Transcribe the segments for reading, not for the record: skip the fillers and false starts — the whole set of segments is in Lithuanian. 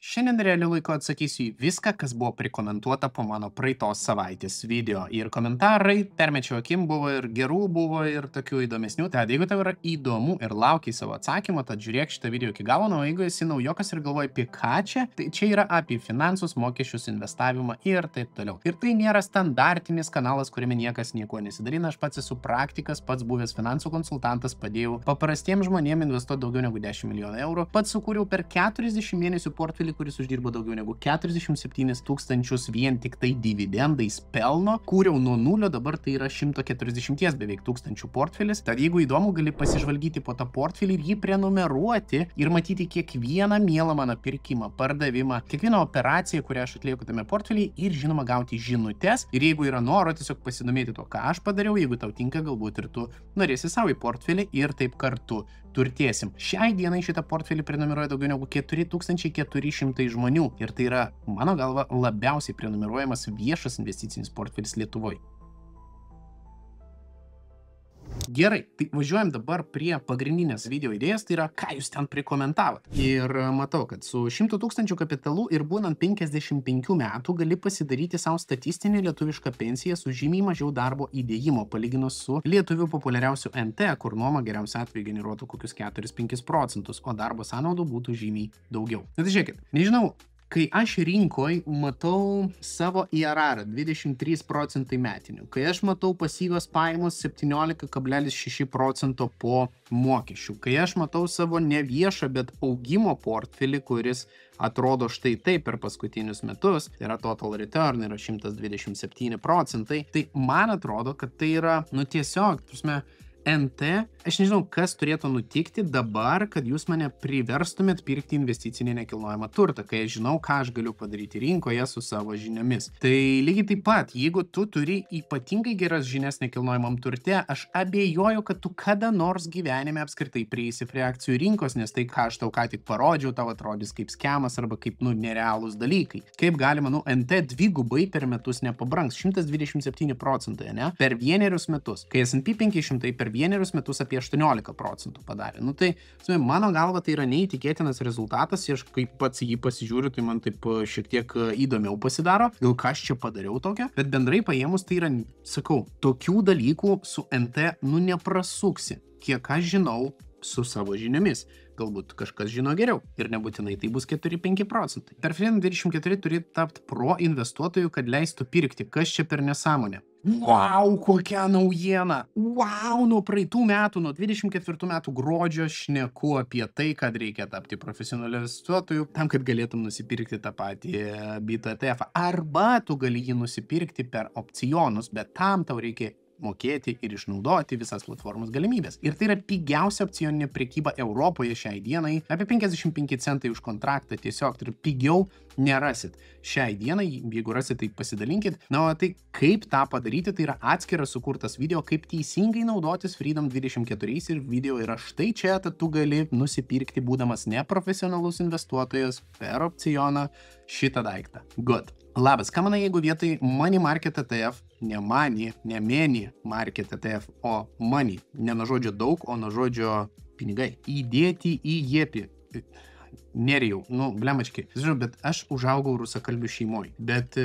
Šiandien realiu laiku atsakysiu į viską, kas buvo prikomentuota po mano praeitos savaitės video. Ir komentarai, permečiau akim, buvo ir gerų, buvo ir tokių įdomesnių. Tad jeigu tau yra įdomu ir laukiai savo atsakymą, tad žiūrėk šitą video iki galo, o jeigu esi naujokas ir galvoji apie ką čia, tai čia yra apie finansus, mokesčius, investavimą ir taip toliau. Ir tai nėra standartinis kanalas, kuriame niekas nieko nesidalina. Aš pats esu praktikas, pats buvęs finansų konsultantas, padėjau paprastiems žmonėms investuoti daugiau negu 10 milijonų eurų. Pats sukūriau per 40 mėnesių portfelį, kuris uždirbo daugiau negu 47 tūkstančius vien tik tai dividendais pelno. Kūriau nuo nulio, dabar tai yra 140 beveik tūkstančių portfelis. Tad jeigu įdomu, gali pasižvalgyti po tą portfelį ir jį prenumeruoti ir matyti kiekvieną mielą mano pirkimą, pardavimą, kiekvieną operaciją, kurią aš atlieku tame portfelį ir žinoma gauti žinutes. Ir jeigu yra noro tiesiog pasidomėti to, ką aš padariau, jeigu tau tinka, galbūt ir tu norėsi savo į portfelį ir taip kartu turtėsim. Šiai dienai šitą portfelį prenumeruoja daugiau negu 4400 žmonių ir tai yra, mano galva, labiausiai prenumeruojamas viešas investicinis portfelis Lietuvoje. Gerai, tai važiuojam dabar prie pagrindinės video idėjos, tai yra, ką jūs ten prikomentavot. Ir matau, kad su 100 000 kapitalu ir būnant 55 metų gali pasidaryti savo statistinį lietuvišką pensiją su žymiai mažiau darbo įdėjimo, palyginus su lietuvių populiariausiu NT, kur nuoma geriausiu atveju generuotų kokius 4-5%, o darbo sąnaudų būtų žymiai daugiau. Na tai žiūrėkit, nežinau, kai aš rinkoj matau savo IRR 23% metinių, kai aš matau pasyvios pajamos 17,6% po mokesčių, kai aš matau savo neviešą, bet augimo portfelį, kuris atrodo štai taip per paskutinius metus, tai yra total return, yra 127%, tai man atrodo, kad tai yra, tiesiog, NT, aš nežinau, kas turėtų nutikti dabar, kad jūs mane priverstumėt pirkti investicinį nekilnojamą turtą, kai aš žinau, ką aš galiu padaryti rinkoje su savo žiniomis. Tai lygiai taip pat, jeigu tu turi ypatingai geras žinias nekilnojamam turte, aš abejoju, kad tu kada nors gyvenime apskritai prieisi prie akcijų rinkos, nes tai, ką aš tau ką tik parodžiau, tau atrodys kaip skemas arba kaip, nerealūs dalykai. Kaip galima, NT dvigubai per metus nepabrangs, 127%, ne? Per vienerius metus, kai S&P 500 per vienerius metus apie 18% padarė. Tai, mano galva, tai yra neįtikėtinas rezultatas ir aš kaip pats jį pasižiūriu, tai man taip šiek tiek įdomiau pasidaro, gal ką aš čia padariau tokio, bet bendrai paėmus tai yra, sakau, tokių dalykų su NT, neprasuksi, kiek aš žinau su savo žiniomis. Galbūt kažkas žino geriau ir nebūtinai tai bus 4-5%. Per Fin24 turi tapti pro investuotojų, kad leistų pirkti. Kas čia per nesąmonę? Wow, kokia naujiena! Wow, nuo praeitų metų, nuo 24 metų gruodžio šneku apie tai, kad reikia tapti profesionaliu investuotoju, tam, kad galėtum nusipirkti tą patį BIT ETF. Arba tu gali jį nusipirkti per opcionus, bet tam tau reikia mokėti ir išnaudoti visas platformos galimybės. Ir tai yra pigiausia opcioninė prekyba Europoje šiai dienai, apie 55 centai už kontraktą, tiesiog tai pigiau nerasit. Šiai dienai, jeigu rasit, tai pasidalinkit. O tai kaip tą padaryti, tai yra atskiras sukurtas video, kaip teisingai naudotis Freedom 24 ir video yra štai čia, tad tu gali nusipirkti, būdamas neprofesionalus investuotojas per opcioną šitą daiktą. Good. Labas, ką manai, jeigu vietoj Money Market ETF, ne Money, ne Many Market ETF, o Money, ne nuo žodžio daug, o nuo žodžio pinigai, įdėti į JEPI. Nerijau, blemački. Žinau, bet aš užaugau rusakalbių šeimoje. Bet,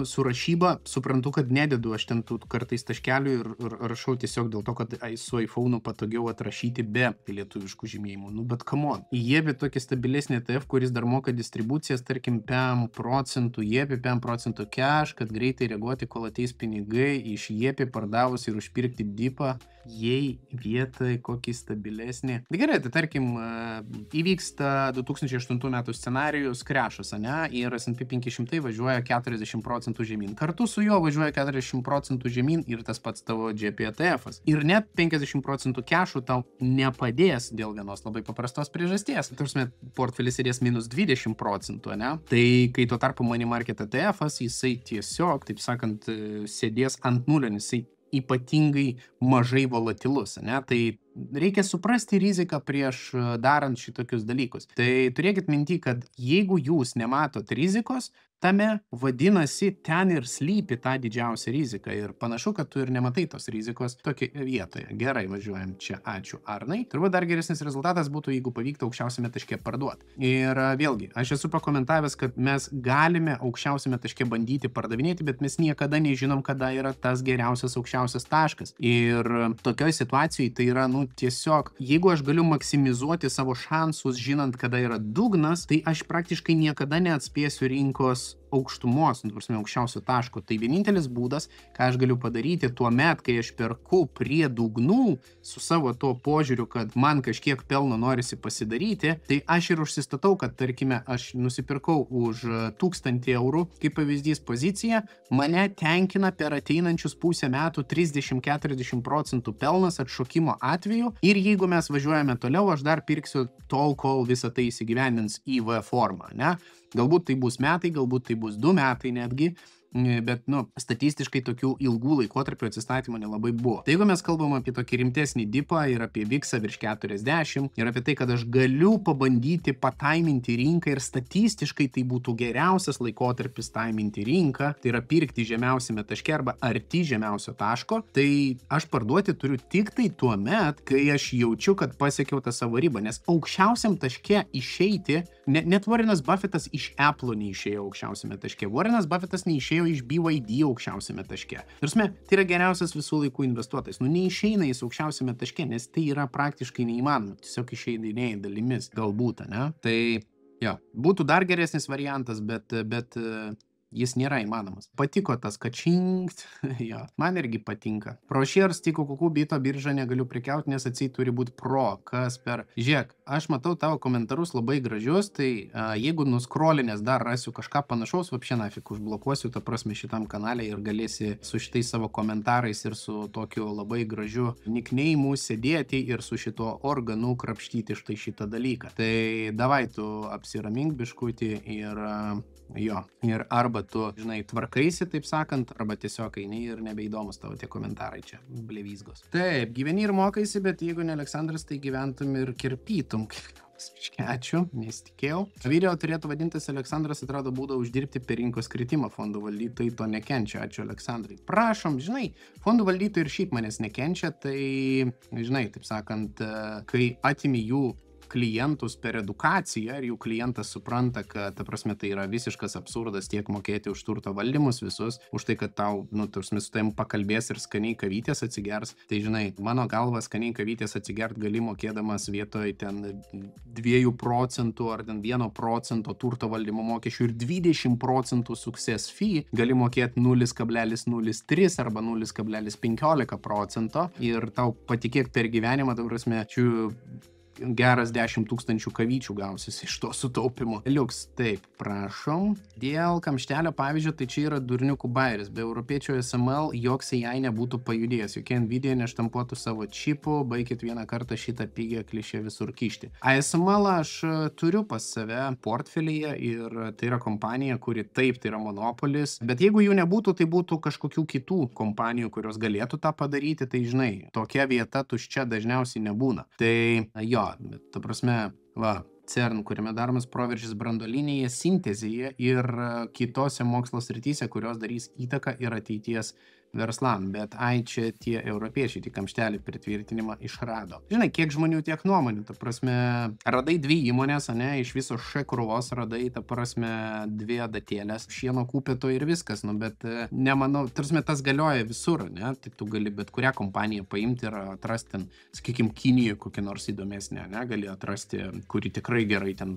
su rašyba suprantu, kad nededu aš ten tų kartais taškelių ir rašau tiesiog dėl to, kad su iPhone'u patogiau atrašyti be lietuviškų žymėjimų. Bet come on. JEPI tokį stabilesnį ETF, kuris dar moka distribucijas, tarkim, 5% JEPI, 5% cash, kad greitai reaguoti, kol ateis pinigai, iš JEPI pardavus ir užpirkti dipą, jei vietoj kokį stabilesnį. Gerai, tai tarkim, įvyksta 2008 metų scenarijus krešas, ir S&P 500 važiuoja 40% žemyn. Kartu su juo važiuoja 40% žemyn ir tas pats tavo JEPI ETF-as. Ir net 50% cashų tau nepadės dėl vienos labai paprastos priežasties. Tarsi, portfelis sėdės minus 20%, Tai kai tuo tarpu Money Market ETF-as, jisai tiesiog, taip sakant, sėdės ant nulio, jisai ypatingai mažai volatilus, Tai reikia suprasti riziką prieš darant šitokius dalykus. Tai turėkit minty, kad jeigu jūs nematot rizikos, tame, vadinasi, ten ir slypi tą didžiausią riziką ir panašu, kad tu ir nematai tos rizikos tokioje vietoje. Gerai, važiuojam čia, ačiū Arnai. Turbūt dar geresnis rezultatas būtų, jeigu pavyktų aukščiausiame taške parduoti. Ir vėlgi, aš esu pakomentavęs, kad mes galime aukščiausiame taške bandyti pardavinėti, bet mes niekada nežinom, kada yra tas geriausias aukščiausias taškas. Ir tokioje situacijoje tai yra, tiesiog, jeigu aš galiu maksimizuoti savo šansus, žinant, kada yra dugnas, tai aš praktiškai niekada neatspėsiu rinkos aukštumos, aukščiausio taško. Tai vienintelis būdas, ką aš galiu padaryti tuo met, kai aš perku prie dugnų su savo to požiūriu, kad man kažkiek pelno norisi pasidaryti, tai aš ir užsistatau, kad tarkime, aš nusipirkau už 1000 eurų, kaip pavyzdys poziciją, mane tenkina per ateinančius pusę metų 30-40% pelnas atšokimo atveju ir jeigu mes važiuojame toliau, aš dar pirksiu tol, kol visą tai įsigyvendins į V formą, ne? Galbūt tai bus metai, galbūt tai bus 2 metai netgi, bet, statistiškai tokių ilgų laikotarpių atsistatymo nelabai buvo. Tai jeigu mes kalbam apie tokį rimtesnį dipą ir apie VIX virš 40 ir apie tai, kad aš galiu pabandyti pataiminti rinką ir statistiškai tai būtų geriausias laikotarpis taiminti rinką, tai yra pirkti žemiausiame taške arba arti žemiausio taško, tai aš parduoti turiu tik tai tuo met, kai aš jaučiu, kad pasiekiau tą savo ribą, nes aukščiausiam taške išeiti, net Warrenas Buffettas iš Apple neišėjo aukščiausiame taške, Warrenas Buffettas neišėjo iš BYD aukščiausiame taške. Tai yra geriausias visų laikų investuotojas. Neišeina jis aukščiausiame taške, nes tai yra praktiškai neįmanoma. Tiesiog išeidinėjai dalimis, galbūt, ne? Tai, būtų dar geresnis variantas, bet jis nėra įmanomas. Patiko tas kačinkt, man irgi patinka. Pro shares tik kukų bito biržą negaliu prekiauti, nes atseit turi būti pro, kas per... Žiūrėk, aš matau tavo komentarus labai gražius, tai jeigu nuskrolinės dar rasiu kažką panašaus, vapšė nafik užblokuosiu, ta prasme šitam kanale ir galėsi su šitais savo komentarais ir su tokiu labai gražiu nickneimu sėdėti ir su šito organu krapštyti štai šitą dalyką. Tai davai tu apsiramink biškutį ir arba tu, žinai, tvarkaisi, taip sakant, arba tiesiog eini ir nebeįdomus tavo tie komentarai čia, blevizgos. Taip, gyveni ir mokaisi, bet jeigu ne Aleksandras, tai gyventum ir kirpytum. Ačiū, nesitikėjau. Video turėtų vadintis Aleksandras atrado būdą uždirbti per rinkos kritimą. Fondų valdytojai to nekenčia. Ačiū, Aleksandrai. Prašom, žinai, fondų valdytojai ir šiaip manęs nekenčia, tai, žinai, taip sakant, kai atimi jų klientus per edukaciją ir jų klientas supranta, kad, ta prasme, tai yra visiškas absurdas tiek mokėti už turto valdymus visus, už tai, kad tau, su tavim pakalbės ir skaniai kavytės atsigers. Tai, žinai, mano galva skaniai kavytės atsigert gali mokėdamas vietoj ten 2% ar ten 1% turto valdymo mokesčių ir 20% success fee gali mokėti 0,03 arba 0,15% ir tau patikėk per gyvenimą, ta prasme, geras 10 000 kavyčių gausis iš to sutaupimo. Liuks, taip, prašom. Dėl kamštelio pavyzdžio, tai čia yra durniukų bairis. Be europiečio SML joks AI nebūtų pajudėjęs. Jokia Nvidia neštampuotų savo čipų, baikit vieną kartą šitą pigią klišę visur kišti. ASML aš turiu pas save portfelyje ir tai yra kompanija, kuri taip, tai yra monopolis. Bet jeigu jų nebūtų, tai būtų kažkokių kitų kompanijų, kurios galėtų tą padaryti. Tai žinai, tokia vieta tuščia dažniausiai nebūna. Tai bet, ta prasme, CERN, kuriame daromas proveržis branduolinėje sintezėje ir kitose mokslo srityse, kurios darys įtaką ir ateities verslam, bet čia tie europiečiai tik kamštelį pritvirtinimą išrado. Žinai, kiek žmonių tiek nuomonių, ta prasme, radai 2 įmonės, iš viso krūvos radai, ta prasme, 2 adatėlės, šieno kūpėto ir viskas, bet nemanau, tarsi tas galioja visur, ne, tai tu gali bet kurią kompaniją paimti ir atrasti ten, sakykim, Kinijoje kokią nors įdomesnę, ne, gali atrasti, kuri tikrai gerai ten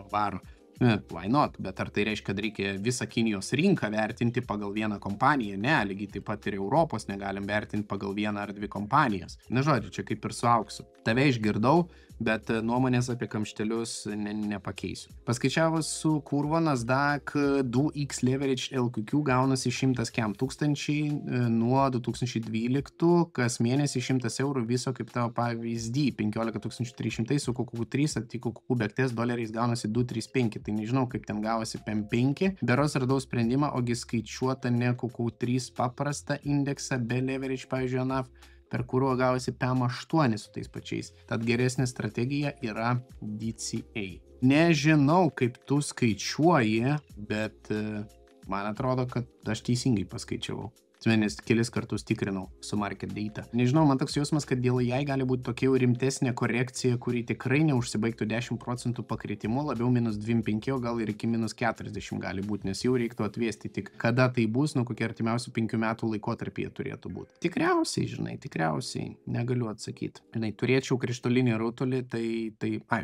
varo. Why not? Bet ar tai reiškia, kad reikia visą Kinijos rinką vertinti pagal vieną kompaniją? Ne, lygiai taip pat ir Europos negalim vertinti pagal 1 ar 2 kompanijas. Na, žodžiu, čia kaip ir su auksu. Tave išgirdau, bet nuomonės apie kamštelius nepakeisiu. Paskaičiavus su kurvo Nasdaq 2x leverage LQQ gaunasi 100 tūkstančiai nuo 2012, kas mėnesį 100 eurų viso kaip tavo pavyzdį, 15 300 su QQ3, atiko QQ bektes doleriais gaunasi 235, tai nežinau kaip ten gavosi PM5, beros radau sprendimą, ogi skaičiuota ne QQ3 paprastą indeksą be leverage, pavyzdžiui, NAV, per kurio gavosi PM8 su tais pačiais. Tad geresnė strategija yra DCA. Nežinau, kaip tu skaičiuoji, bet man atrodo, kad aš teisingai paskaičiavau. Nes kelis kartus tikrinau su market data. Nežinau, man toks jausmas, kad dėl jai gali būti tokia jau rimtesnė korekcija, kuri tikrai neužsibaigtų 10% pakritimu, labiau -2,5, o gal ir iki -40 gali būti, nes jau reiktų atvėsti tik kada tai bus, kokie artimiausių 5 metų laikotarpyje turėtų būti. Tikriausiai, žinai, negaliu atsakyti. Žinai, turėčiau krištolinį rutulį,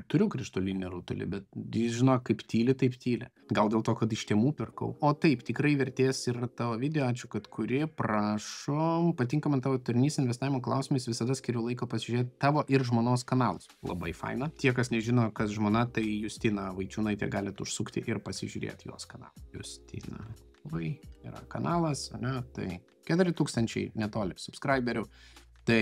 turiu krištolinį rutulį, bet žinau, kaip tyli, taip tyli. Gal dėl to, kad iš tiemų pirkau. O taip, tikrai vertės yra tavo video, ačiū, kad kuri. Prašom, patinka man tavo turinys investavimo klausimais, visada skiriu laiko pasižiūrėti tavo ir žmonos kanalus. Labai faina. Tie, kas nežino, kas žmona, tai Justina Vaičiūnaitė, galite užsukti ir pasižiūrėti jos kanalą. Justina yra kanalas, ne, tai 4000 netoli subscriberių. Tai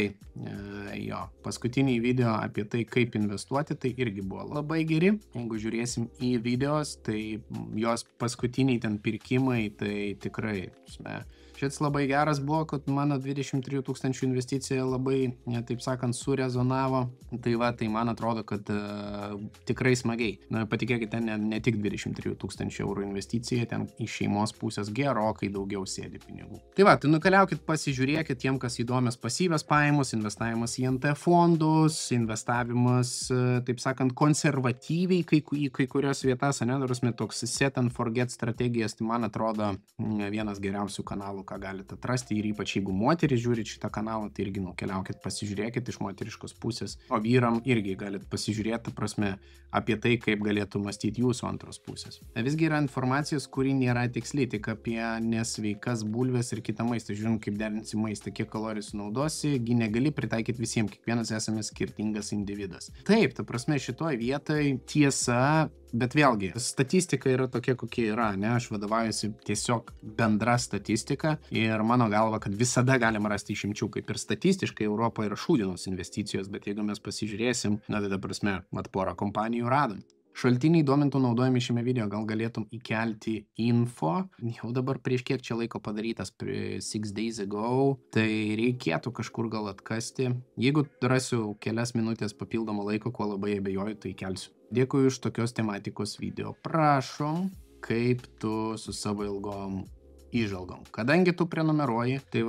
jo, paskutiniai video apie tai, kaip investuoti, tai irgi buvo labai geri. Jeigu žiūrėsim į videos, tai jos paskutiniai ten pirkimai, tai tikrai, šis labai geras buvo, kad mano 23 000 investicija labai, taip sakant, surezonavo. Tai man atrodo, kad tikrai smagiai. Patikėkit, ten ne tik 23 000 eurų investicija, ten iš šeimos pusės gerokai daugiau sėdi pinigų. Tai nukeliaukit, pasižiūrėkit tiem, kas įdomios pasyvios pajamos, investavimas į NT fondus, investavimas, taip sakant, konservatyviai į kai kurios vietas, toks set and forget strategijas, tai man atrodo vienas geriausių kanalų, ką galite atrasti, ir ypač jeigu moteris žiūrit šitą kanalą, tai irgi nukeliaukit, pasižiūrėkit iš moteriškos pusės, o vyram irgi galit pasižiūrėti, apie tai, kaip galėtų mąstyti jūsų antros pusės. Visgi yra informacijos, kuri nėra tiksliai, tik apie nesveikas bulves ir kitą maistą. Žiūrim, kaip derinsi maistą, kiek kalorijų sunaudosi, negali pritaikyti visiems, kiekvienas esame skirtingas individas. Taip, šitoj vietoj tiesa, bet vėlgi, statistika yra tokia, kokia yra, ne, aš vadovaujuosi tiesiog bendra statistika ir mano galva, kad visada galima rasti išimčių, kaip ir statistiškai Europoje yra šūdinos investicijos, bet jeigu mes pasižiūrėsim, porą kompanijų radom. Šaltiniai duomenų naudojami šiame video, gal galėtum įkelti info, jau dabar prieš kiek čia laiko padarytas, 6 days ago, tai reikėtų kažkur gal atkasti. Jeigu rasiu kelias minutės papildomą laiko, kuo labai abejoju, tai kelsiu. Dėkui už tokios tematikos video. Prašom, kaip tu su savo ilgom įžvalgom. Kadangi tu prenumeruoji, tai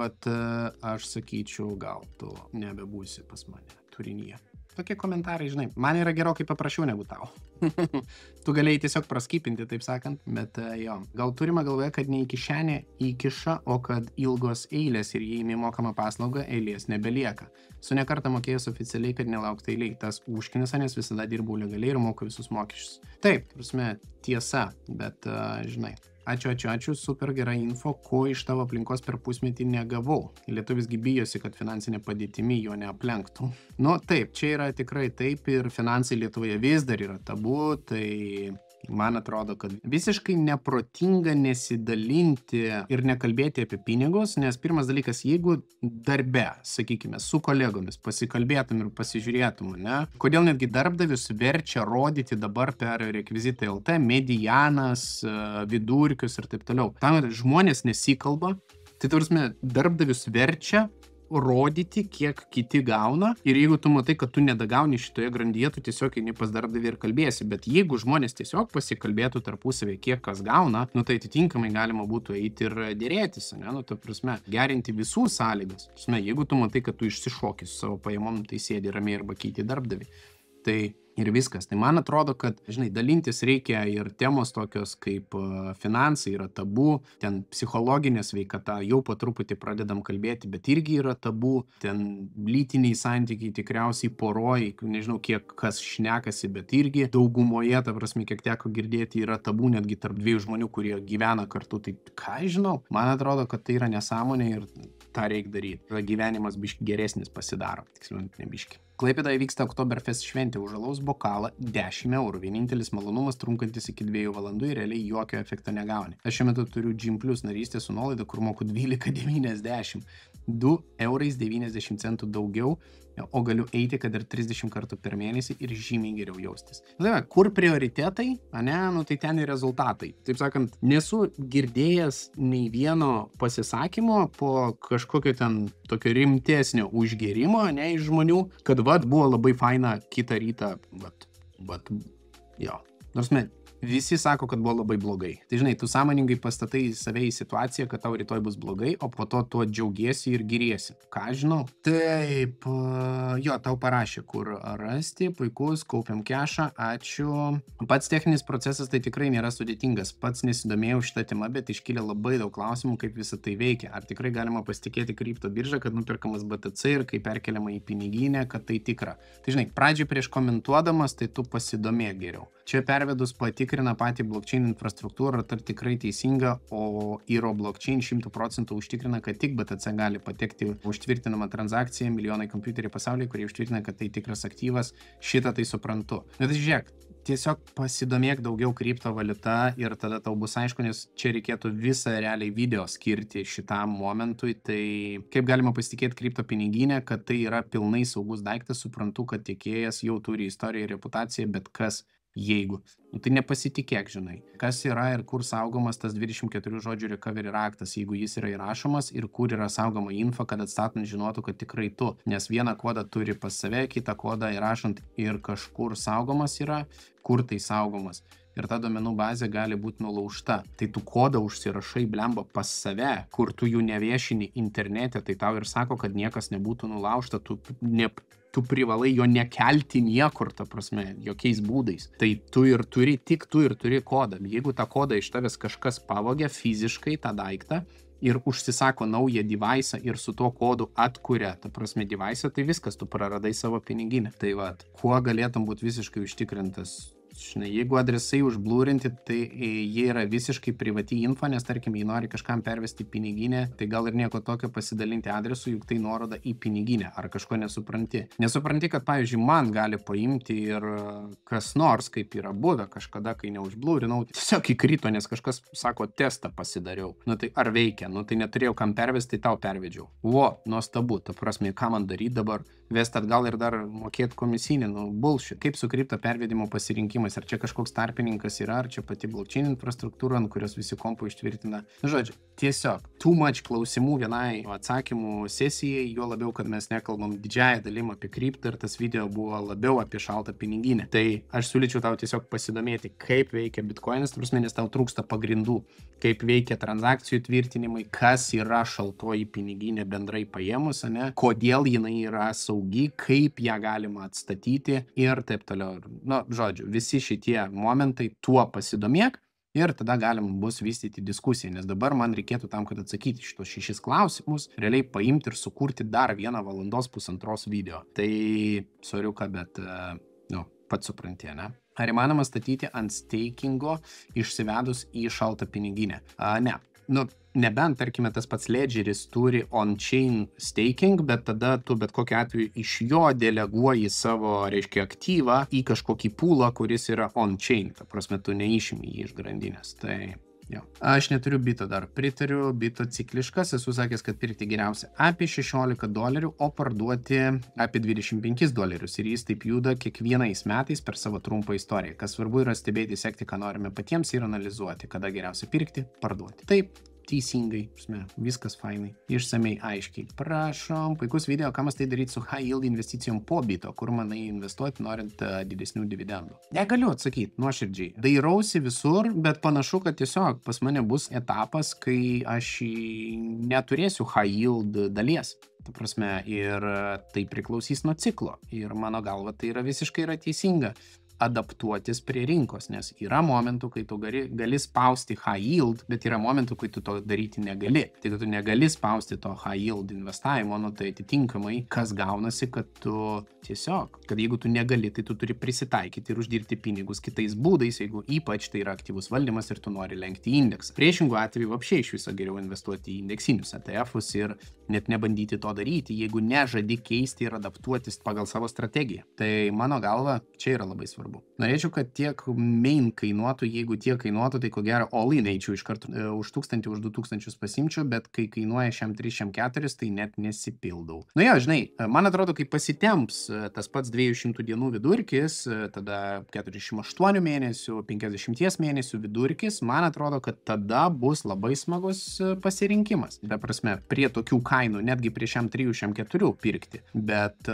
aš sakyčiau, gal tu nebebūsi pas mane turinyje. Tokie komentarai, žinai, man yra gerokai paprašiau negu tau. Tu galėjai tiesiog praskipinti, taip sakant, bet jo. Gal turime galvoje, kad ne į kišenę įkiša, o kad ilgos eilės ir jei įmokama paslauga, eilės nebelieka. Su nekartą mokėjus oficialiai, kad nelaukta eiliai. Tas užkinisa, nes visada dirbau legaliai ir moku visus mokesčius. Taip, tiesa, bet žinai. Ačiū, super gera info, ko iš tavo aplinkos per pusmetį negavau. Lietuvisgi bijosi, kad finansinė padėtimi jo neaplenktų. Taip, čia yra tikrai taip ir finansai Lietuvoje vis dar yra tabu, tai man atrodo, kad visiškai neprotinga nesidalinti ir nekalbėti apie pinigus, nes pirmas dalykas, jeigu darbe, sakykime, su kolegomis pasikalbėtum ir pasižiūrėtum, ne, kodėl netgi darbdavius verčia rodyti dabar per rekvizitai LT medianas, vidurkius ir taip toliau. Tam žmonės nesikalba, tai darbdavius verčia rodyti, kiek kiti gauna, ir jeigu tu matai, kad tu nedagauni šitoje grandyje, tu tiesiog eini pas darbdavį ir kalbėsi, bet jeigu žmonės tiesiog pasikalbėtų tarpusavį, kiek kas gauna, tai atitinkamai galima būtų eiti ir dėrėtis, gerinti visų sąlygas. Jeigu tu matai, kad tu išsišoki su savo pajamom, tai sėdi ramiai arba keiti darbdavį. Tai ir viskas. Tai man atrodo, kad, žinai, dalintis reikia ir temos tokios kaip finansai yra tabu, ten psichologinė sveikata, jau po truputį pradedam kalbėti, bet irgi yra tabu, ten lytiniai santykiai tikriausiai poroj, nežinau kiek kas šnekasi, bet irgi daugumoje, kiek teko girdėti, yra tabu netgi tarp dviejų žmonių, kurie gyvena kartu. Tai ką žinau, man atrodo, kad tai yra nesąmonė ir tą reikia daryti. Gyvenimas biški geresnis pasidaro, tiksliau ne biški. Klaipėdoje vyksta Oktoberfest šventė, už alaus bokalą 10 eurų. Vienintelis malonumas trunkantis iki 2 valandų ir realiai jokio efekto negauni. Aš šiuo metu turiu Gym Plus narystę su nuolaida, kur moku 12,90. 2,90 eurų daugiau, o galiu eiti, kad ir 30 kartų per mėnesį ir žymiai geriau jaustis. Kur prioritetai, tai ten ir rezultatai. Taip sakant, nesu girdėjęs nei vieno pasisakymo po kažkokio ten tokio rimtesnio užgėrimo, iš žmonių, kad buvo labai faina kitą rytą, jo. Nors visi sako, kad buvo labai blogai. Tai žinai, tu sąmoningai pastatai save į situaciją, kad tau rytoj bus blogai, o po to tuo džiaugiesi ir giriesi. Ką žinau? Taip, jo, tau parašė, kur rasti, puikus, kaupiam kešą, ačiū. Pats techninis procesas tai tikrai nėra sudėtingas. Pats nesidomėjau šitą temą, bet iškilė labai daug klausimų, kaip visą tai veikia. Ar tikrai galima pasitikėti kripto biržą, kad nupirkamas BTC ir kai perkeliama į piniginę, kad tai tikra. Tai žinai, pradžiai prieš komentuodamas, tai tu pasidomėk geriau. Čia pervedus patikrina patį blockchain infrastruktūrą, ar tikrai teisinga, o Eero blockchain 100% užtikrina, kad tik BTC gali patekti užtvirtinamą transakciją, milijonai kompiuterių pasaulyje, kurie užtvirtina, kad tai tikras aktyvas, šitą tai suprantu. Bet žiūrėk, tiesiog pasidomėk daugiau kriptovaliuta ir tada tau bus aišku, nes čia reikėtų visą realiai video skirti šitam momentui, tai kaip galima pasitikėti kripto piniginę, kad tai yra pilnai saugus daiktas, suprantu, kad tiekėjas jau turi istoriją ir reputaciją, bet kas jeigu. Tai nepasitikėk, žinai. Kas yra ir kur saugomas tas 24 žodžių recovery raktas, jeigu jis yra įrašomas ir kur yra saugoma info, kad atstatant žinotų, kad tikrai tu. Nes vieną kodą turi pas save, kitą kodą įrašant ir kažkur saugomas yra, kur tai saugomas. Ir ta duomenų bazė gali būti nulaužta. Tai tu kodą užsirašai blemba pas save, kur tu jų neviešini internete, tai tau ir sako, kad niekas nebūtų nulaužta, tu privalai jo nekelti niekur, ta prasme, jokiais būdais. Tai tu ir turi kodą. Jeigu tą kodą iš tavęs kažkas pavogia fiziškai tą daiktą ir užsisako naują device'ą ir su tuo kodu atkuria, ta prasme, device'ą, tai viskas, tu praradai savo piniginę. Tai va, kuo galėtum būti visiškai užtikrintas? Žinai, jeigu adresai užblūrinti, tai jie yra visiškai privati info, nes tarkim, jei nori kažkam pervesti piniginę, tai gal ir nieko tokio pasidalinti adresu, juk tai nuoroda į piniginę, ar kažko nesupranti. Nesupranti, kad, pavyzdžiui, man gali paimti ir kas nors, kaip yra buvę kažkada, kai neužblūrinau, tiesiog įkrito, nes kažkas sako, testą pasidariau. Tai ar veikia? Tai neturėjau kam pervesti, tai tau pervedžiau. Nuostabu, ta prasme, ką man daryti dabar? Vesti atgal ir dar mokėti komisinį, bullshit. Kaip su kripto pervedimo pasirinkimas? Ar čia kažkoks tarpininkas yra, ar čia pati blockchain infrastruktūra, ant kurios visi kompai ištvirtina? Žodžiu, tiesiog too much klausimų vienai atsakymų sesijai, jo labiau, kad mes nekalbam didžiąją dalim apie kriptą ir tas video buvo labiau apie šaltą piniginę. Tai aš siūlyčiau tau tiesiog pasidomėti, kaip veikia bitcoinas, nes tau trūksta pagrindų, kaip veikia transakcijų tvirtinimai, kas yra šaltoji piniginė bendrai paėmus, kodėl jinai yra saugi, kaip ją galima atstatyti ir taip toliau. Žodžiu, visi šitie momentai tuo pasidomėk ir tada galim bus vystyti diskusiją, nes dabar man reikėtų tam, kad atsakyti šitos 6 klausimus, realiai paimti ir sukurti dar 1 valandos pusantros video. Tai soriuka, bet pats supranti, ne? Ar įmanoma statyti ant stakingo išsivedus į šaltą piniginę? Ne. Nebent, tarkime, tas pats Ledgeris turi on-chain staking, bet tada tu bet kokiu atveju iš jo deleguoji savo, reiškia, aktyvą į kažkokį poolą, kuris yra on-chain. Ta prasme, tu neišimi jį iš grandinės. Tai jo. Aš neturiu bito dar. Pritariu, bito cikliškas. Esu sakęs, kad pirkti geriausia apie $16, o parduoti apie $25. Ir jis taip juda kiekvienais metais per savo trumpą istoriją. Kas svarbu yra stebėti, sekti, ką norime patiems ir analizuoti, kada geriausia pirkti, parduoti. Taip. Teisingai, viskas fainai, išsamei, aiškiai. Prašom, puikus video, ką mas tai daryti su high yield investicijom po bito, kur manai investuoti norint didesnių dividendų. Negaliu atsakyti, nuoširdžiai. Dairausi visur, bet panašu, kad tiesiog pas mane bus etapas, kai aš neturėsiu high yield dalies. Ta prasme, ir tai priklausys nuo ciklo. Ir mano galva tai yra visiškai teisinga adaptuotis prie rinkos, nes yra momentų, kai tu gali spausti high yield, bet yra momentų, kai tu to daryti negali. Tai tu negali spausti to high yield investavimo, tai atitinkamai, kas gaunasi, kad tu tiesiog, kad jeigu tu negali, tai tu turi prisitaikyti ir uždirbti pinigus kitais būdais, jeigu ypač tai yra aktyvus valdymas ir tu nori lenkti indeksą. Priešingų atveju apšiai iš viso geriau investuoti į indeksinius ETF-us ir net nebandyti to daryti, jeigu nežadi keisti ir adaptuotis pagal savo strategiją. Tai mano galva, čia yra labai svarbu. Norėčiau, kad tiek main kainuotų, jeigu tiek kainuotų, tai ko gero all-in eičiau iš karto už 1000, už 2000 pasimčiau, bet kai kainuoja šiam 3, šiam 4, tai net nesipildau. Jo, žinai, man atrodo, kai pasitemps tas pats 200 dienų vidurkis, tada 48 mėnesių, 50 mėnesių vidurkis, man atrodo, kad tada bus labai smagus pasirinkimas. Ta prasme, prie tokių kainų, netgi prie šiam 3, šiam 4 pirkti. Bet,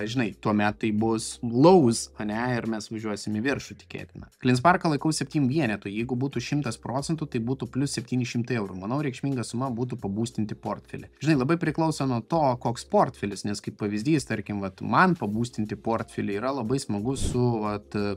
žinai, tuomet tai bus lows, ir mes važiuosim į viršų tikėtina. CleanSparką laikau 7 vienetų, jeigu būtų 100%, tai būtų plus 700 eurų. Manau, reikšminga suma būtų pabūstinti portfelį. Žinai, labai priklauso nuo to, koks portfelis, nes kaip pavyzdys, tarkim, man pabūstinti portfelį yra labai smagu su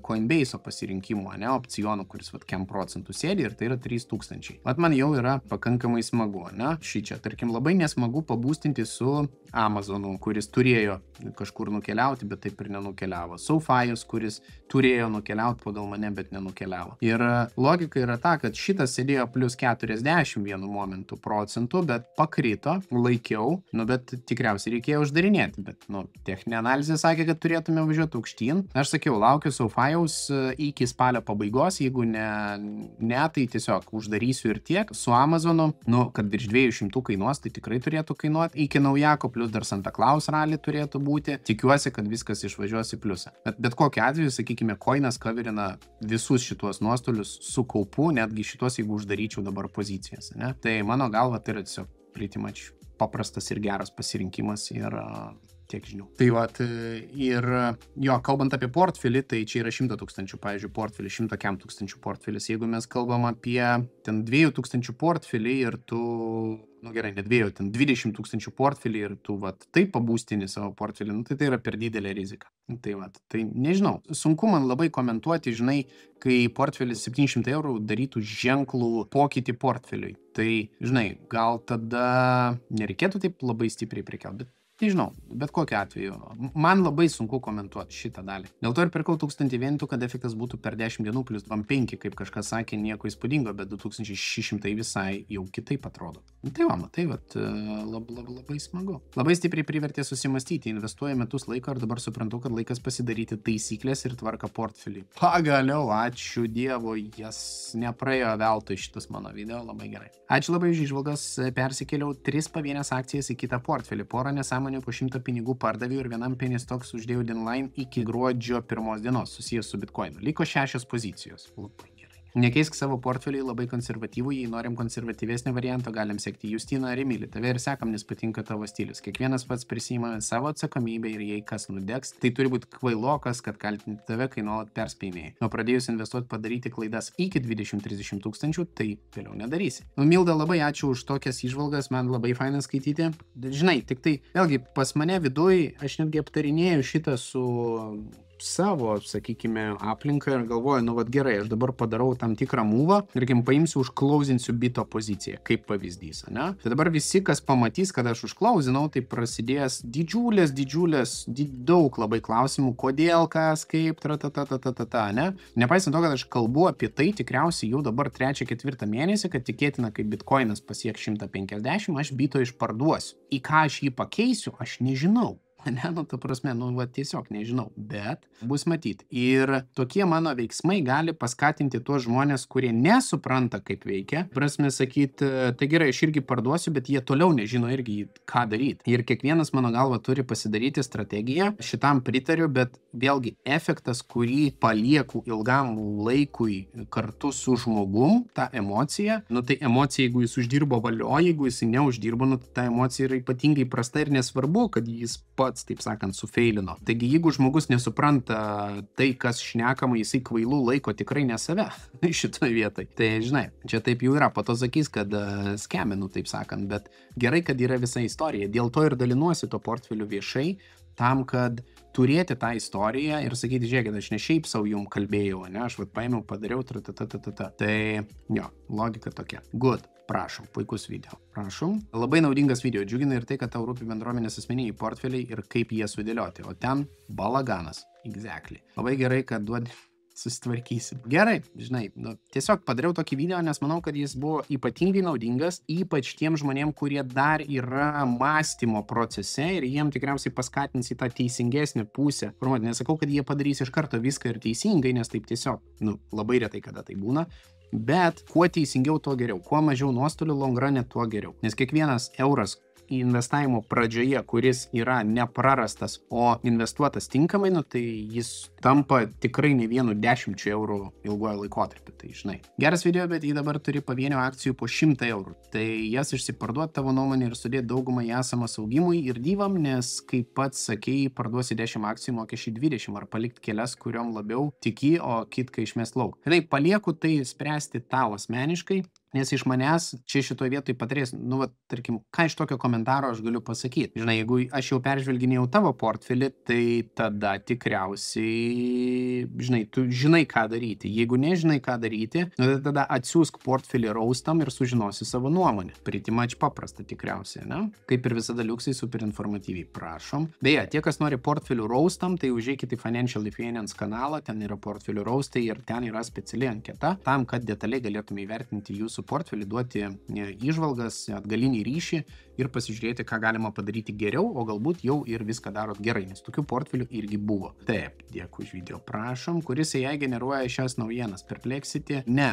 Coinbase'o pasirinkimu, ne opcijonu, kuris kem procentų sėdi ir tai yra 3000. Man jau yra pakankamai smagu, ne? Šičia, tarkim, labai nesmagu pabūstinti su Amazonu, kuris turėjo kažkur nukeliauti, bet taip ir nenukeliavo. SoFi'us, kuris turėjo nukeliauti pagal mane, bet nenukeliavo. Ir logika yra ta, kad šitas sėdėjo plus 40 vienu momentu procentų, bet pakrito, laikiau, bet tikriausiai reikėjo uždarinėti, bet, techninė analizė sakė, kad turėtume važiuoti aukštyn. Aš sakiau, laukiu SoFi'us iki spalio pabaigos, jeigu ne, tai tiesiog uždarysiu ir tiek. Su Amazonu, kad virš 200 kainuos, tai tikrai turėtų kainuoti. Iki naujako, plus dar Santa Claus rally turėtų būti. Tikiuosi, kad viskas išvažiuos į pliusą. Bet kokiu atveju, sakykime, Coinas coverina visus šituos nuostolius su kaupu, netgi šitos, jeigu uždaryčiau dabar pozicijas, ne? Tai mano galva tai yra tiesiog pretty much paprastas ir geras pasirinkimas ir tiek žinių. Tai ir jo, kalbant apie portfelį, tai čia yra 100 000, pavyzdžiui, portfelį, 100 000 portfelis. Jeigu mes kalbam apie ten 2000 portfelį ir tu, gerai, ne 2, ten 20 000 portfelį ir tu taip pabūstini savo portfelį, tai yra per didelė rizika. Tai nežinau, sunku man labai komentuoti, žinai, kai portfelis 700 eurų darytų ženklų pokytį portfeliui. Tai, žinai, gal tada nereikėtų taip labai stipriai prekiauti, bet nežinau, bet kokiu atveju. Man labai sunku komentuoti šitą dalį. Dėl to ir pirkau 1000 vienetų, kad efektas būtų per 10 dienų plus 25, kaip kažkas sakė, nieko įspūdingo, bet 2600 visai jau kitaip atrodo. Tai labai smagu. Labai stipriai privertė susimastyti, investuoju metus laiko ir dabar suprantu, kad laikas pasidaryti taisyklės ir tvarką portfelį. Pagaliau, ačiū Dievui, jas nepraėjo veltui šitas mano video, labai gerai. Ačiū labai už įžvalgas, persikėliau 3 pavienės akcijas į kitą portfelį, porą nesąmonių po 100 pinigų pardaviau ir vienam penny stocks uždėjau deadline iki gruodžio 1 dienos susijęs su Bitcoinu. Liko 6 pozicijos. Labai gerai. Nekeisk savo portfelį, labai konservatyvų, jei norim konservatyvesnį variantą, galim sekti Justiną ar Emilį. Tave ir sekam, nes patinka tavo stilius. Kiekvienas pats prisima savo atsakomybę ir jei kas nudegs, tai turi būti kvailokas, kad kaltinti tave, kai nuolat perspėjimai. O pradėjus investuoti padaryti klaidas iki 20-30 tūkstančių, tai vėliau nedarysi. Milda, labai ačiū už tokias įžvalgas, man labai faina skaityti. Žinai, tik tai, vėlgi, pas mane viduj, aš netgi aptarinėjau šitą su savo, sakykime, aplinką ir galvoju, gerai, aš dabar padarau tam tikrą mūvą ir paimsiu, užklausinsiu bito poziciją, kaip pavyzdys, ne? Tai dabar visi, kas pamatys, kad aš užklausinau, tai prasidės daug labai klausimų, kodėl, kas, kaip, ne? Nepaisant to, kad aš kalbu apie tai tikriausiai jau dabar 3-4 mėnesį, kad tikėtina, kai Bitcoinas pasieks 150, aš bito išparduosiu. Į ką aš jį pakeisiu, aš nežinau. Ta prasme, tiesiog nežinau, bet bus matyti. Ir tokie mano veiksmai gali paskatinti tuos žmonės, kurie nesupranta, kaip veikia. Prasme sakyti, tai gerai, aš irgi parduosiu, bet jie toliau nežino irgi, ką daryti. Ir kiekvienas, mano galva, turi pasidaryti strategiją. Šitam pritariu, bet vėlgi efektas, kurį palieku ilgam laikui kartu su žmogum, ta emocija, tai emocija, jeigu jis uždirbo valio, jeigu jis neuždirbo, ta emocija yra ypatingai prasta ir nesvarbu, kad jis pats, taip sakant, sufeilino. Taigi, jeigu žmogus nesupranta tai, kas šnekama, jisai kvailų laiko tikrai ne save šitoje vietoje. Tai, žinai, čia taip jau yra, po to sakys, kad skeminu, taip sakant, bet gerai, kad yra visa istorija. Dėl to ir dalinuosi to portfeliu viešai, tam, kad turėti tą istoriją ir sakyti, žiūrėkit, aš ne šiaip savo jum kalbėjau, ne, aš paėmiau, padariau, Tai, jo, logika tokia. Good. Prašom, puikus video. Prašom. Labai naudingas video. Džiugina ir tai, kad tau rūpi bendruomenės asmeniniai portfeliai ir kaip jie sudėlioti. O ten balaganas. Exactly. Labai gerai, kad susitvarkysim. Gerai, žinai, tiesiog padariau tokį video, nes manau, kad jis buvo ypatingai naudingas, ypač tiem žmonėm, kurie dar yra mąstymo procese ir jiem tikriausiai paskatins į tą teisingesnę pusę. Nesakau, kad jie padarys iš karto viską ir teisingai, nes taip tiesiog, labai retai kada tai būna. Bet kuo teisingiau, tuo geriau. Kuo mažiau nuostolių long run, tuo geriau. Nes kiekvienas euras, investavimo pradžioje, kuris yra neprarastas, o investuotas tinkamai, nu, tai jis tampa tikrai ne vienu 10 eurų ilgojo laikotarpiu. Tai žinai, geras video, bet jį dabar turi pavienio akcijų po 100 eurų. Tai jas išsiparduoti tavo nuomonė ir sudėti daugumą į esamą saugimui ir dyvam, nes kaip pats sakei, parduosi 10 akcijų, mokesčiai 20 ar palikti kelias, kuriom labiau tiki, o kitką išmest lauk. Žinai, palieku tai spręsti tau asmeniškai. Nes iš manęs čia šitoje vietoje patarės, nu, va, tarkim, ką iš tokio komentaro aš galiu pasakyti. Žinai, jeigu aš jau peržvelginėjau tavo portfelį, tai tada tikriausiai, žinai, tu žinai, ką daryti. Jeigu nežinai, ką daryti, nu, tai tada atsiųsk portfelį raustam ir sužinosi savo nuomonę. Pretty much paprasta tikriausiai, ne? Kaip ir visada liuksai super informatyviai, prašom. Beje, tie, kas nori portfelių raustam, tai užeikite į Financial Lithuanians kanalą, ten yra portfelių raustai ir ten yra speciali anketa, tam, kad detaliai galėtume įvertinti jūsų portfelį, duoti įžvalgas, atgalinį ryšį ir pasižiūrėti, ką galima padaryti geriau, o galbūt jau ir viską darot gerai, nes tokių portfelių irgi buvo. Taip, dėkui už video, prašom. Kuris AI generuoja šias naujienas? Perplexity? Ne,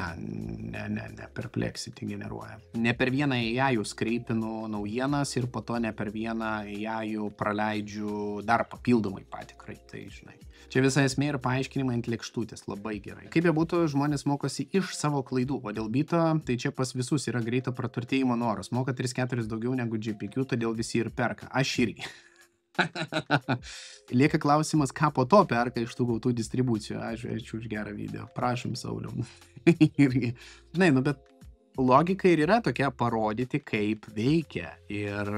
Perplexity generuoja. Ne per vieną AI skreipinu naujienas ir po to ne per vieną AI praleidžiu dar papildomai patikrai, tai žinai. Čia visa esmė ir paaiškinimai ant lėkštutės, labai gerai. Kaip jie būtų, žmonės mokosi iš savo klaidų, o dėl bito, tai čia pas visus yra greito praturtėjimo noras. Moka 3-4 daugiau negu GPQ, todėl visi ir perka. Aš irgi. Lieka klausimas, ką po to perka iš tų gautų distribucijų. Ačiū už gerą video. Prašom, Sauliau. Irgi. Žinai, nu bet logika ir yra tokia parodyti, kaip veikia. Ir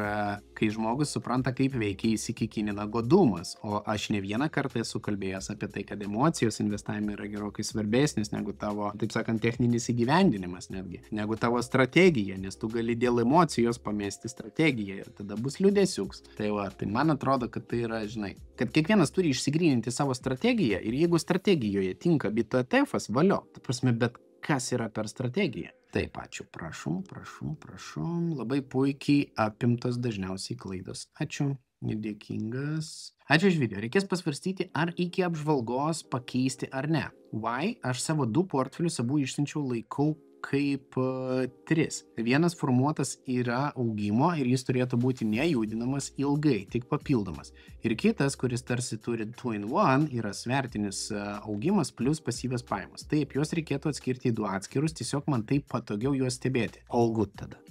kai žmogus supranta, kaip veikia, įsikikinina godumas. O aš ne vieną kartą esu kalbėjęs apie tai, kad emocijos investavime yra gerokai svarbesnis negu tavo, taip sakant, techninis įgyvendinimas netgi, negu tavo strategija, nes tu gali dėl emocijos pamesti strategiją ir tada bus liūdesiuks. Tai va, tai man atrodo, kad tai yra, žinai, kad kiekvienas turi išsigryninti savo strategiją ir jeigu strategijoje tinka bito ETF-as, valio, ta prasme, bet kas yra per strategiją. Taip, ačiū, prašom, labai puikiai apimtos dažniausiai klaidos. Ačiū, nedėkingas. Ačiū už video. Reikės pasvarstyti, ar iki apžvalgos pakeisti ar ne. Why? Aš savo 2 portfelius abu išsiunčiau laikau kaip 3. Vienas formuotas yra augimo ir jis turėtų būti nejudinamas ilgai, tik papildomas. Ir kitas, kuris tarsi turi 2-in-1, yra svertinis augimas plus pasyvios pajamos. Taip, juos reikėtų atskirti į 2 atskirus, tiesiog man taip patogiau juos stebėti. All good tada.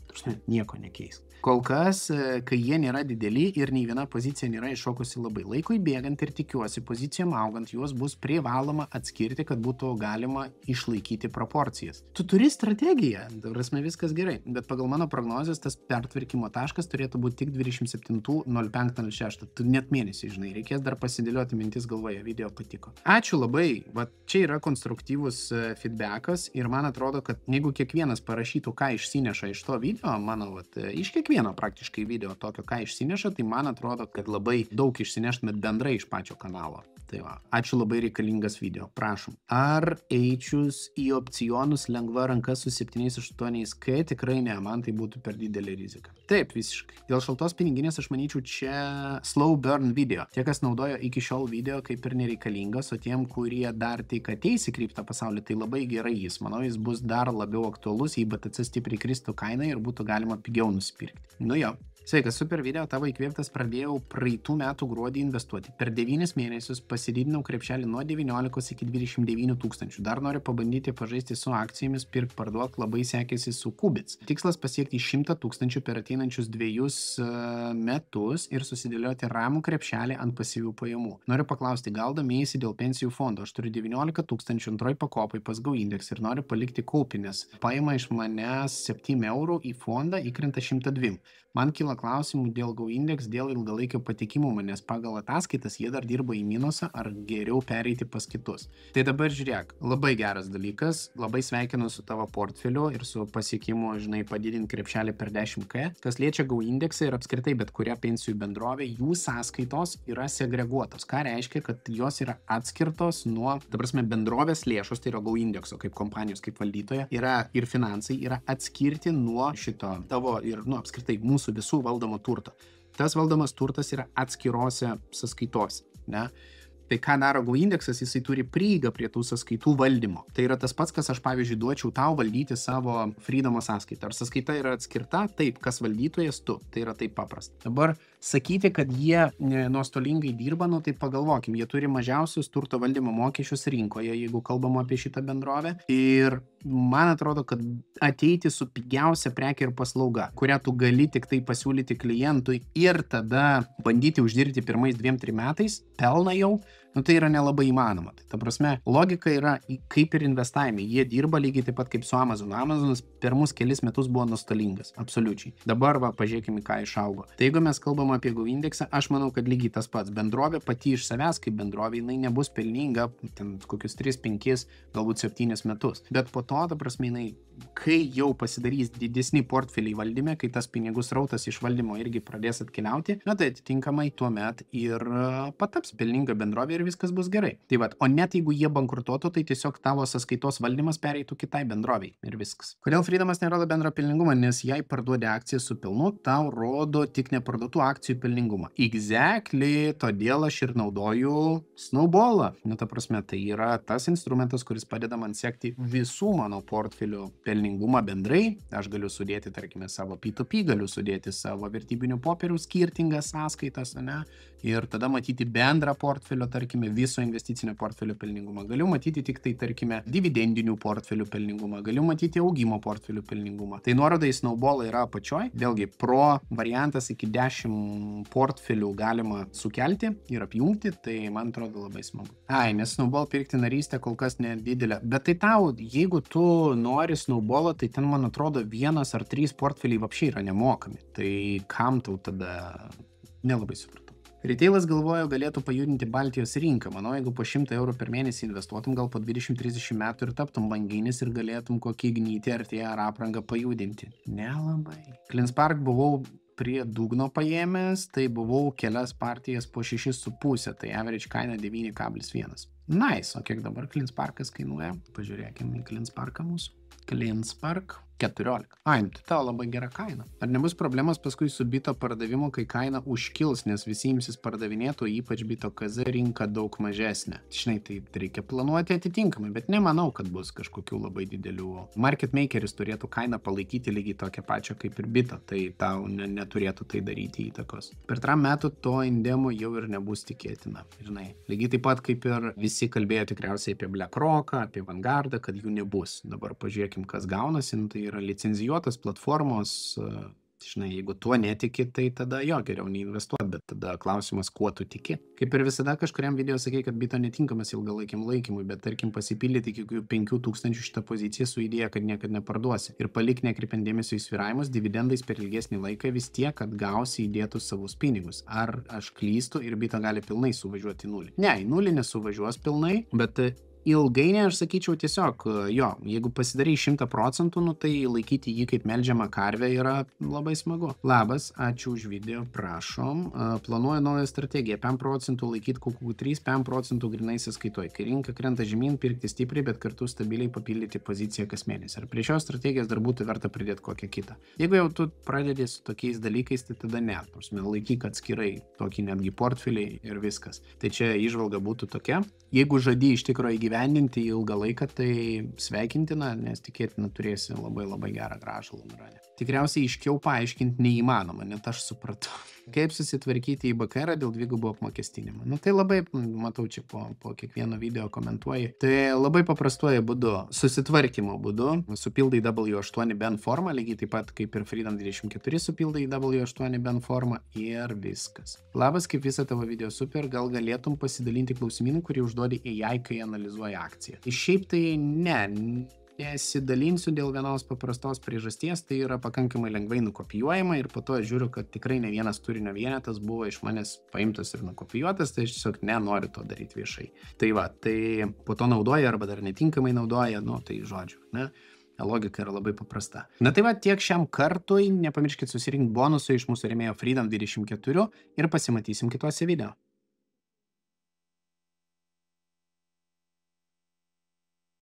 Nieko nekeis. Kol kas, kai jie nėra dideli ir nei viena pozicija nėra iššokusi labai laikui bėgant ir tikiuosi pozicijom augant, juos bus privaloma atskirti, kad būtų galima išlaikyti proporcijas. Tu turi strategiją, prasme viskas gerai, bet pagal mano prognozes tas pertvarkymo taškas turėtų būti tik 27.05.06. Tu net mėnesį, žinai, reikės dar pasidėlioti mintis galvoje, video patiko. Ačiū labai, va čia yra konstruktyvus feedbackas ir man atrodo, kad jeigu kiekvienas parašytų, ką išsineša iš to video, mano, iš kiekvieno praktiškai video tokio, ką išsineša, tai man atrodo, kad labai daug išsineštumėt bendrai iš pačio kanalo. Tai va, ačiū, labai reikalingas video, prašom. Ar eičius į opcionus lengva ranka su 7-8K? Tikrai ne, man tai būtų per didelė rizika. Taip, visiškai. Dėl šaltos piniginės aš manyčiau čia slow burn video. Tie, kas naudojo iki šiol video, kaip ir nereikalingas, o tiem, kurie dar tik ateis į kripto pasaulį, tai labai gerai jis. Manau, jis bus dar labiau aktualus, jei BTC stipriai kristų kainą ir būtų galima pigiau nusipirkti. Nu jo. Sveikas, super video, tavo įkvėptas, pradėjau praeitų metų gruodį investuoti. Per 9 mėnesius pasididinau krepšelį nuo 19 iki 29 tūkstančių. Dar noriu pabandyti pažaisti su akcijomis, pirk parduok, labai sekėsi su Kubits. Tikslas pasiekti 100 tūkstančių per ateinančius 2 metus ir susidėlioti ramų krepšelį ant pasyvių pajamų. Noriu paklausti, gal domėjasi dėl pensijų fondo? Aš turiu 19 tūkstančių antroj pakopai pas Go Index ir noriu palikti kaupinės. Paima iš manęs 7 eurų į fondą, įkrenta 102. Man kyla klausimų dėl Go Index, dėl ilgalaikio patikimo, nes pagal ataskaitas jie dar dirba į minusą, ar geriau pereiti pas kitus. Tai dabar žiūrėk, labai geras dalykas, labai sveikinu su tavo portfeliu ir su pasiekimu, žinai, padidinti krepšelį per 10K. Kas liečia Go Indexą ir apskritai bet kurią pensijų bendrovę, jų sąskaitos yra segreguotos. Ką reiškia, kad jos yra atskirtos nuo, ta prasme, bendrovės lėšos, tai yra Go Indexo kaip kompanijos, kaip valdytoja, yra ir finansai yra atskirti nuo šito tavo ir, apskritai mūsų visų valdomo turto. Tas valdomas turtas yra atskirose sąskaitose, ne? Tai ką daro Go indeksas, jisai turi prieigą prie tų sąskaitų valdymo. Tai yra tas pats, kas aš pavyzdžiui duočiau tau valdyti savo Freedomo sąskaitą. Ar sąskaita yra atskirta? Taip, kas valdytojas tu. Tai yra taip paprasta. Dabar sakyti, kad jie nuostolingai dirba, nu tai pagalvokim, jie turi mažiausius turto valdymo mokesčius rinkoje, jeigu kalbam apie šitą bendrovę. Ir man atrodo, kad ateiti su pigiausia prekė ir paslauga, kurią tu gali tik tai pasiūlyti klientui ir tada bandyti uždirbti pirmais 2-3 metais pelną jau, nu tai yra nelabai įmanoma. Tai ta prasme, logika yra kaip ir investavime. Jie dirba lygiai taip pat kaip su Amazonu. Amazonas pirmus kelis metus buvo nuostolingas, absoliučiai. Dabar va, pažiūrėkime, ką išaugo. Tai jeigu mes kalbam apie Go indeksą, aš manau, kad lygiai tas pats. Bendrovė pati iš savęs kaip bendrovė, jinai nebus pelninga ten kokius 3-5, galbūt 7 metus. Bet po to, ta prasme, jinai, kai jau pasidarys didesni portfeliai valdyme, kai tas pinigų srautas iš valdymo irgi pradės atkeliauti, na tai atitinkamai tuomet ir pataps pelninga bendrovė ir viskas bus gerai. Tai va, o net jeigu jie bankrutuotų, tai tiesiog tavo sąskaitos valdymas pereitų kitai bendroviai ir viskas. Kodėl Freedomas nerodo bendro pelningumą? Nes jei parduodi akciją su pelnu, tau rodo tik neparduotų akcijų pelningumą. Exactly, todėl aš ir naudoju Snowballą. Nu, ta prasme, tai yra tas instrumentas, kuris padeda man sekti visų mano portfelių pelningumą bendrai. Aš galiu sudėti, tarkime, savo P2P, galiu sudėti savo vertybinių popierių skirtingas sąskaitas, ne? Ir tada matyti bendrą portfelio, tarkime, viso investicinio portfelio pelningumą. Galiu matyti tik tai, tarkime, dividendinių portfelių pelningumą. Galiu matyti augimo portfelių pelningumą. Tai nuoroda į Snowball yra apačioj. Vėlgi, pro variantas iki 10 portfelių galima sukelti ir apjungti. Tai man atrodo labai smagu. Nes Snowball pirkti narystę kol kas nedidelė. Bet tai tau, jeigu tu nori Snowballą, tai ten, man atrodo, 1 ar 3 portfeliai vapšiai yra nemokami. Tai kam tau tada nelabai supratau. Retailas galvojo galėtų pajudinti Baltijos rinką. Manau, jeigu po 100 eurų per mėnesį investuotum, gal po 20-30 metų ir taptum banginis ir galėtum kokį Ignitį ar tie ar aprangą pajudinti. Nelabai. CleanSpark buvau prie dugno paėmęs, tai buvau kelias partijas po 6,5, tai average kaina 9,1. Nice, o kiek dabar CleanSparkas kainuoja? Pažiūrėkime į CleanSparką mūsų. CleanSpark 14. Tai tavo labai gera kaina. Ar nebus problemos paskui su bito pardavimu, kai kaina užkils, nes visi imsis pardavinėtų, ypač bito KZ rinka daug mažesnė. Žinai, tai reikia planuoti atitinkamai, bet nemanau, kad bus kažkokių labai didelių. Market makeris turėtų kainą palaikyti lygiai tokią pačią kaip ir bito, tai tau neturėtų tai daryti įtakos. Per 3 metų to indemo jau ir nebus tikėtina. Žinai, lygiai taip pat kaip ir visi kalbėjo tikriausiai apie BlackRocką, apie Vanguardą, kad jų nebus. Dabar pažiūrėkim, kas gaunasi, tai yra licenzijuotas platformos, žinai, jeigu tuo netiki, tai tada jo geriau neinvestuoti, bet tada klausimas, kuo tu tiki. Kaip ir visada kažkuriam video sakei, kad bito netinkamas ilgalaikiam laikymui, bet tarkim pasipildyti iki 5,000 šitą poziciją su idėja, kad niekad neparduosi. Ir palik nekreipiant dėmesio į svyravimus, dividendais per ilgesnį laiką vis tiek atgausi įdėtus savus pinigus. Ar aš klystu ir bito gali pilnai suvažiuoti į nulį? Ne, į nulį nesuvažiuos pilnai, bet ilgainiui aš sakyčiau tiesiog, jo, jeigu pasidarai 100%, nu tai laikyti jį kaip melžiamą karvę yra labai smagu. Labas, ačiū už video, prašom. Planuoju naują strategiją, 5% laikyti kokių 3-5% grinai sąskaitoj. Kai rinka krenta žemyn, pirkti stipriai, bet kartu stabiliai papildyti poziciją kas mėnesį. Ar prie šios strategijos dar būtų verta pridėti kokią kitą? Jeigu jau tu pradedi su tokiais dalykais, tai tada ne. Laikyk atskirai tokį netgi portfelį ir viskas. Tai čia įžvalga būtų tokia. Jeigu žadi iš tikrųjų įgyvendinti ilgą laiką, tai sveikintina, nes tikėtina turėsi labai gerą grąžą longrane. Tikriausiai aiškiau paaiškinti neįmanoma, net aš supratau. Kaip susitvarkyti į BKR dėl dvigubo apmokestinimo? Nu tai labai, matau čia po kiekvieno video komentuoji, tai labai paprastuoju būdu, susitvarkymo būdu, supildai W8 BEN formą, lygiai taip pat kaip ir Freedom 24 supildai W8 BEN formą ir viskas. Labas, kaip visą tavo video super, gal galėtum pasidalinti klausimynų, kurį užduodi AI, kai analizuoja akciją. Šiaip tai nesidalinsiu dėl vienos paprastos priežasties, tai yra pakankamai lengvai nukopijuojama ir po to aš žiūriu, kad tikrai ne vienas turinio vienetas buvo iš manęs paimtas ir nukopijuotas, tai aš tiesiog nenoriu to daryti viešai. Tai va, tai po to naudoja arba dar netinkamai naudoja, nu tai žodžiu, ne? Logika yra labai paprasta. Na tai va, tiek šiam kartui, nepamirškit susirinkti bonusų iš mūsų rėmėjo Freedom 24 ir pasimatysim kituose video.